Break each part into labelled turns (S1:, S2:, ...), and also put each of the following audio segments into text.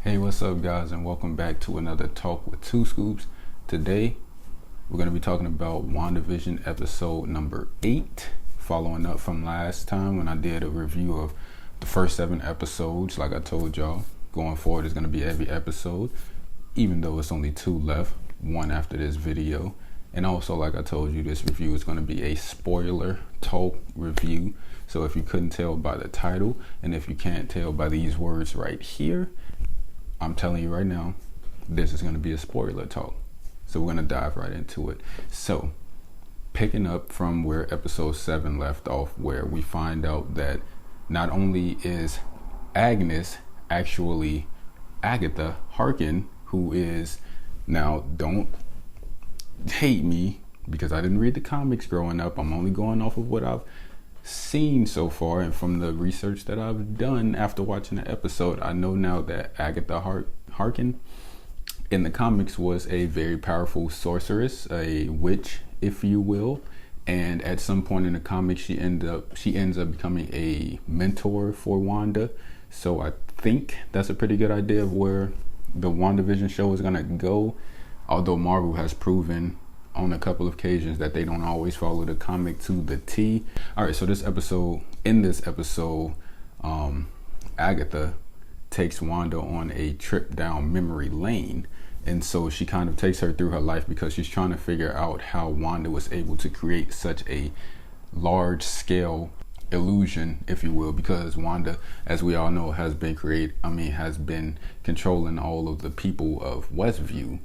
S1: Hey, what's up, guys, and welcome back to another Talk with Two Scoops. Today, we're going to be talking about Wandavision episode number 8, following up from last time when I did a review of the first 7 episodes. Like I told y'all, going forward is going to be every episode, even though it's only 2 left, 1 after this video. And also, like I told you, this review is going to be a spoiler talk review. So if you couldn't tell by the title, and if you can't tell by these words right here, I'm telling you right now, this is going to be a spoiler talk. So we're going to dive right into it. So, picking up from where episode 7 left off, where we find out that not only is Agnes actually Agatha Harkin, who is, now don't hate me because I didn't read the comics growing up. I'm only going off of what I've seen so far, and from the research that I've done after watching the episode, I know now that Agatha Harkin in the comics was a very powerful sorceress, a witch, if you will. And at some point in the comics, she ends up becoming a mentor for Wanda. So I think that's a pretty good idea of where the WandaVision show is gonna go. Although Marvel has proven on a couple of occasions that they don't always follow the comic to the T. All right, so in this episode, Agatha takes Wanda on a trip down memory lane. And so she kind of takes her through her life because she's trying to figure out how Wanda was able to create such a large scale illusion, if you will, because Wanda, as we all know, has been controlling all of the people of Westview.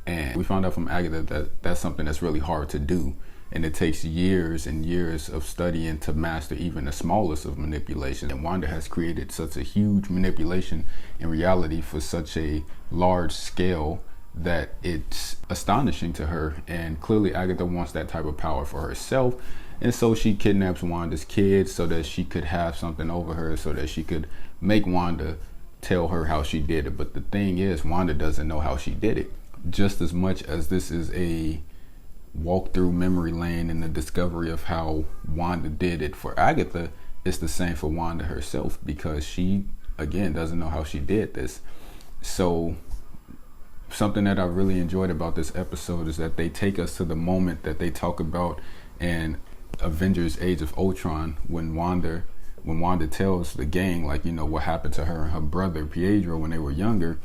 S1: And we found out from Agatha that that's something that's really hard to do. And it takes years and years of studying to master even the smallest of manipulations. And Wanda has created such a huge manipulation in reality for such a large scale that it's astonishing to her. And clearly Agatha wants that type of power for herself. And so she kidnaps Wanda's kids so that she could have something over her, so that she could make Wanda tell her how she did it. But the thing is, Wanda doesn't know how she did it. Just as much as this is a walk through memory lane and the discovery of how Wanda did it for Agatha, it's the same for Wanda herself, because she, again, doesn't know how she did this. So something that I really enjoyed about this episode is that they take us to the moment that they talk about in Avengers Age of Ultron, when Wanda tells the gang, like, what happened to her and her brother Pietro when they were younger,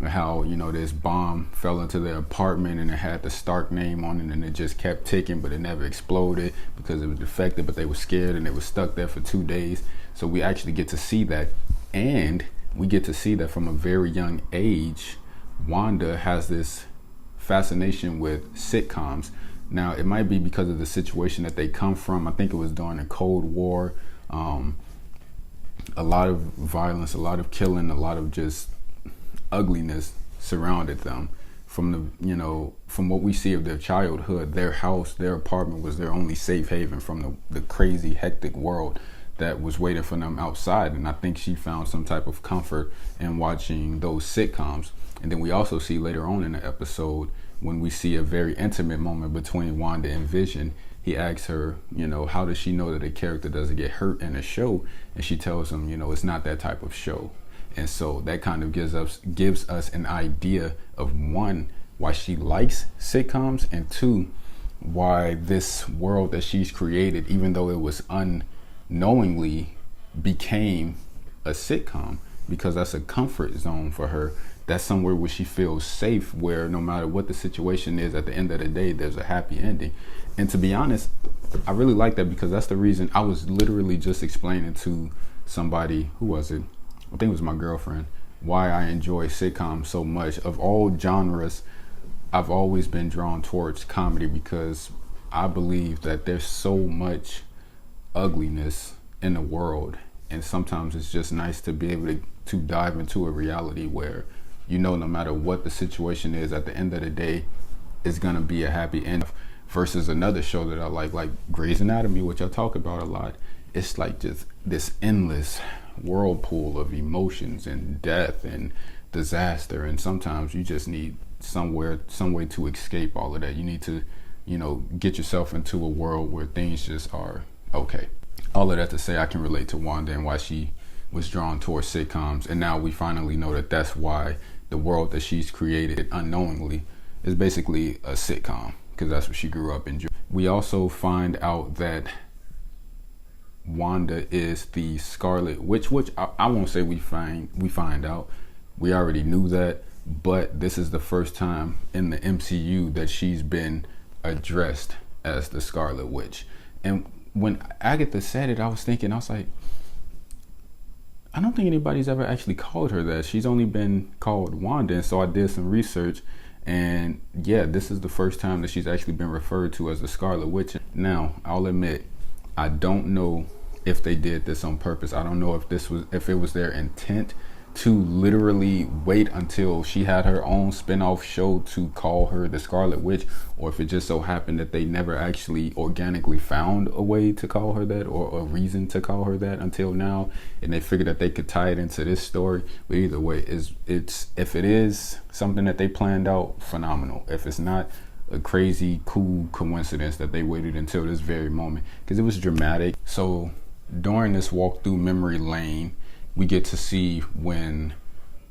S1: and how, this bomb fell into their apartment and it had the Stark name on it, and it just kept ticking, but it never exploded because it was defective, but they were scared and it was stuck there for 2 days. So we actually get to see that, and we get to see that from a very young age, Wanda has this fascination with sitcoms. Now, it might be because of the situation that they come from. I think it was during the Cold War. A lot of violence, a lot of killing, a lot of just ugliness surrounded them. From what we see of their childhood, their house, their apartment was their only safe haven from the crazy, hectic world that was waiting for them outside. And I think she found some type of comfort in watching those sitcoms. And then we also see later on in the episode, when we see a very intimate moment between Wanda and Vision, he asks her, how does she know that a character doesn't get hurt in a show? And she tells him, it's not that type of show. And so that kind of gives us an idea of, 1, why she likes sitcoms, and 2, why this world that she's created, even though it was unknowingly, became a sitcom, because that's a comfort zone for her. That's somewhere where she feels safe, where no matter what the situation is, at the end of the day, there's a happy ending. And to be honest, I really like that, because that's the reason I was literally just explaining to somebody, who was it? I think it was my girlfriend, why I enjoy sitcoms so much. Of all genres, I've always been drawn towards comedy, because I believe that there's so much ugliness in the world, and sometimes it's just nice to be able to dive into a reality where, no matter what the situation is, at the end of the day, it's gonna be a happy end. Versus another show that I like Grey's Anatomy, which I talk about a lot. It's like just this endless whirlpool of emotions and death and disaster, and sometimes you just need some way to escape all of that. You need to get yourself into a world where things just are okay. All of that to say, I can relate to Wanda and why she was drawn towards sitcoms, and now we finally know that that's why the world that she's created unknowingly is basically a sitcom, because that's what she grew up in. We also find out that Wanda is the Scarlet Witch, which I won't say we find out. We already knew that, but this is the first time in the MCU that she's been addressed as the Scarlet Witch. And when Agatha said it, I was like, I don't think anybody's ever actually called her that. She's only been called Wanda. And so I did some research, and yeah, this is the first time that she's actually been referred to as the Scarlet Witch. Now, I'll admit, I don't know if they did this on purpose. I don't know if it was their intent to literally wait until she had her own spin-off show to call her the Scarlet Witch, or if it just so happened that they never actually organically found a way to call her that, or a reason to call her that until now, and they figured that they could tie it into this story. But either way, it's if it is something that they planned out, phenomenal. If it's not, a crazy cool coincidence that they waited until this very moment, because it was dramatic. So during this walk through memory lane, we get to see when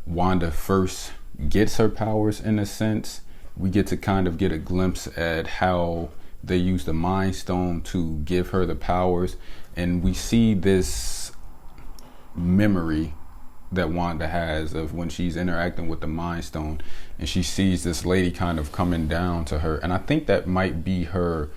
S1: Wanda first gets her powers, in a sense. We get to kind of get a glimpse at how they use the Mind Stone to give her the powers. And we see this memory that Wanda has of when she's interacting with the Mind Stone, and she sees this lady kind of coming down to her. And I think that might be her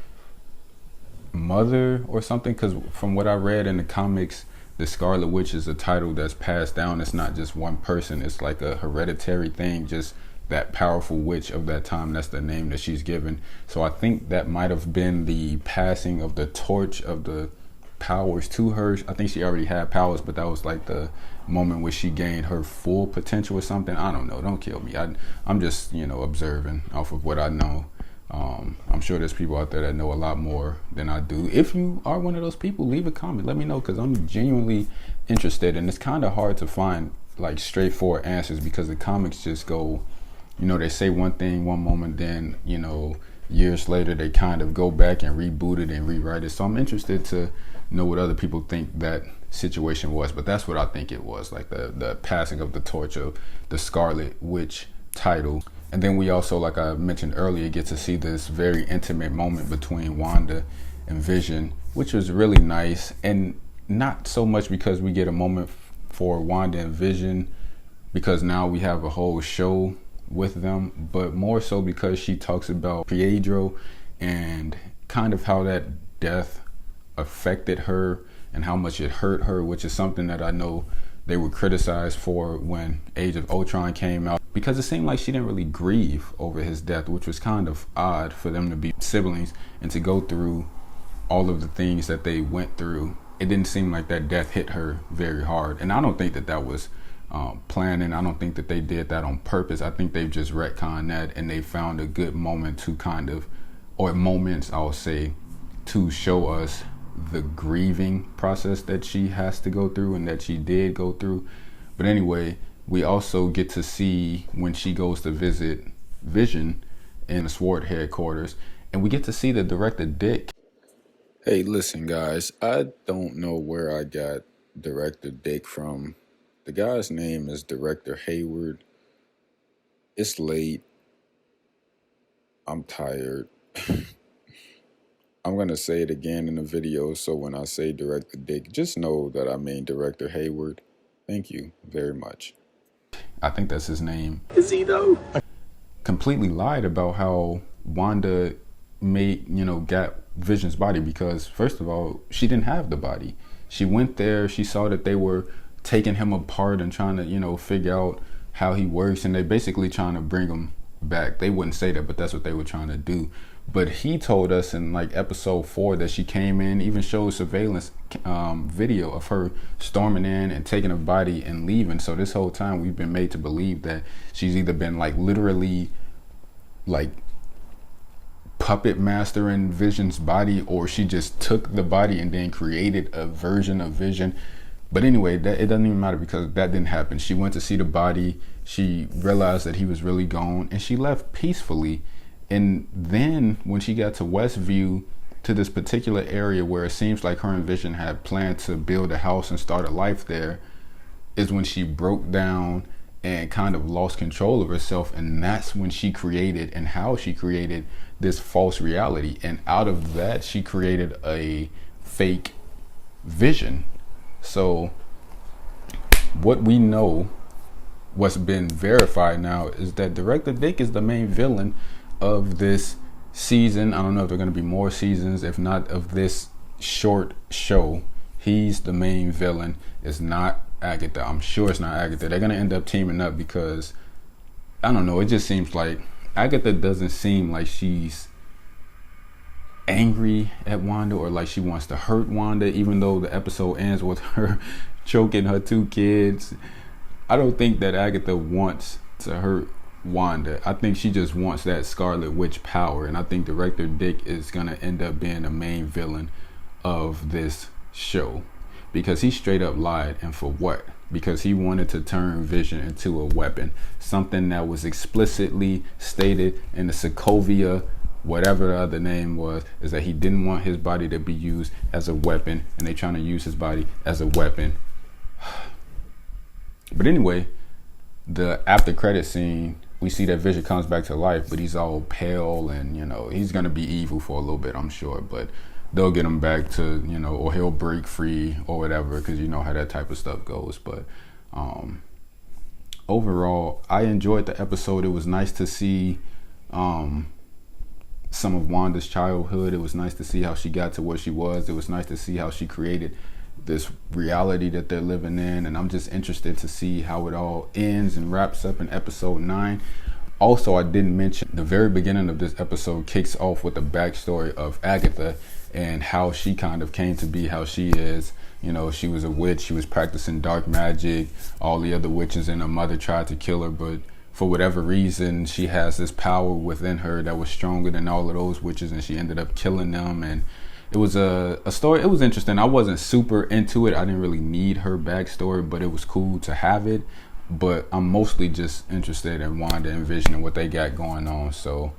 S1: mother or something, because from what I read in the comics, the Scarlet Witch is a title that's passed down. It's not just one person. It's like a hereditary thing, just that powerful witch of that time. That's the name that she's given. So I think that might have been the passing of the torch of the powers to her. I think she already had powers, but that was like the moment where she gained her full potential or something. I don't know. Don't kill me. I'm just, observing off of what I know. I'm sure there's people out there that know a lot more than I do. If you are one of those people, leave a comment. Let me know, because I'm genuinely interested. And it's kind of hard to find like straightforward answers, because the comics just go, they say one thing one moment, then, years later they kind of go back and reboot it and rewrite it. So I'm interested to know what other people think that situation was. But that's what I think it was, like the passing of the torch of the Scarlet Witch title. And then we also, like I mentioned earlier, get to see this very intimate moment between Wanda and Vision, which was really nice. And not so much because we get a moment for Wanda and Vision, because now we have a whole show with them, but more so because she talks about Pietro and kind of how that death affected her and how much it hurt her, which is something that I know they were criticized for when Age of Ultron came out, because it seemed like she didn't really grieve over his death, which was kind of odd for them to be siblings and to go through all of the things that they went through. It didn't seem like that death hit her very hard. And I don't think that was planning. I don't think that they did that on purpose. I think they've just retconned that, and they found a good moment to moments, I'll say, to show us the grieving process that she has to go through and that she did go through. But anyway, we also get to see when she goes to visit Vision in the SWORD headquarters, and we get to see the director Dick. Hey, listen guys, I don't know where I got director Dick from. The guy's name is Director Hayward. It's late. I'm tired. I'm going to say it again in the video, so when I say Director Dick, just know that I mean Director Hayward. Thank you very much. I think that's his name.
S2: Is he though?
S1: Completely lied about how Wanda got Vision's body, because first of all, she didn't have the body. She went there, she saw that they were taking him apart and trying to, figure out how he works, and they basically trying to bring him back. They wouldn't say that, but that's what they were trying to do. But he told us in like episode 4 that she came in, even showed surveillance video of her storming in and taking a body and leaving. So this whole time we've been made to believe that she's either been like literally like puppet mastering Vision's body, or she just took the body and then created a version of Vision. But anyway, it doesn't even matter, because that didn't happen. She went to see the body, she realized that he was really gone, and she left peacefully. And then when she got to Westview, to this particular area where it seems like her and Vision had planned to build a house and start a life there, is when she broke down and kind of lost control of herself, and that's when she created and how she created this false reality, and out of that she created a fake vision. So what we know, what's been verified now, is that Director Dick is the main villain of this season. I don't know if there are going to be more seasons, if not of this short show. He's the main villain. It's not Agatha. I'm sure it's not Agatha. They're going to end up teaming up because, I don't know, it just seems like Agatha doesn't seem like she's angry at Wanda or like she wants to hurt Wanda, even though the episode ends with her choking her 2 kids. I don't think that Agatha wants to hurt Wanda. I think she just wants that Scarlet Witch power, and I think Director Dick is going to end up being the main villain of this show because he straight up lied. And for what? Because he wanted to turn Vision into a weapon, something that was explicitly stated in the Sokovia, whatever the other name was, is that he didn't want his body to be used as a weapon, and they trying to use his body as a weapon. But anyway, the after credit scene, we see that Vision comes back to life, but he's all pale, and he's gonna be evil for a little bit, I'm sure, but they'll get him back to, or he'll break free or whatever, because you know how that type of stuff goes. But overall, I enjoyed the episode. It was nice to see some of Wanda's childhood. It was nice to see how she got to where she was. It was nice to see how she created this reality that they're living in, and I'm just interested to see how it all ends and wraps up in episode 9. Also, I didn't mention the very beginning of this episode kicks off with the backstory of Agatha and how she kind of came to be how she is. She was a witch. She was practicing dark magic. All the other witches and her mother tried to kill her, but for whatever reason, she has this power within her that was stronger than all of those witches, and she ended up killing them. And it was a story. It was interesting. I wasn't super into it. I didn't really need her backstory, but it was cool to have it. But I'm mostly just interested in Wanda and Vision and what they got going on. So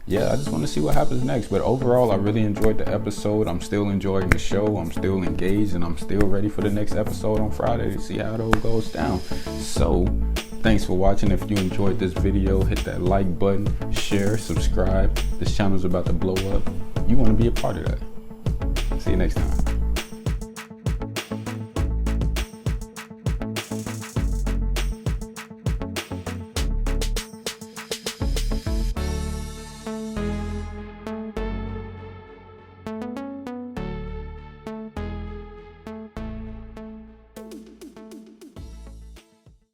S1: yeah, I just want to see what happens next. But overall, I really enjoyed the episode. I'm still enjoying the show. I'm still engaged, and I'm still ready for the next episode on Friday to see how it all goes down. So thanks for watching. If you enjoyed this video, hit that like button, share, subscribe. This channel is about to blow up. You want to be a part of that. See you next time.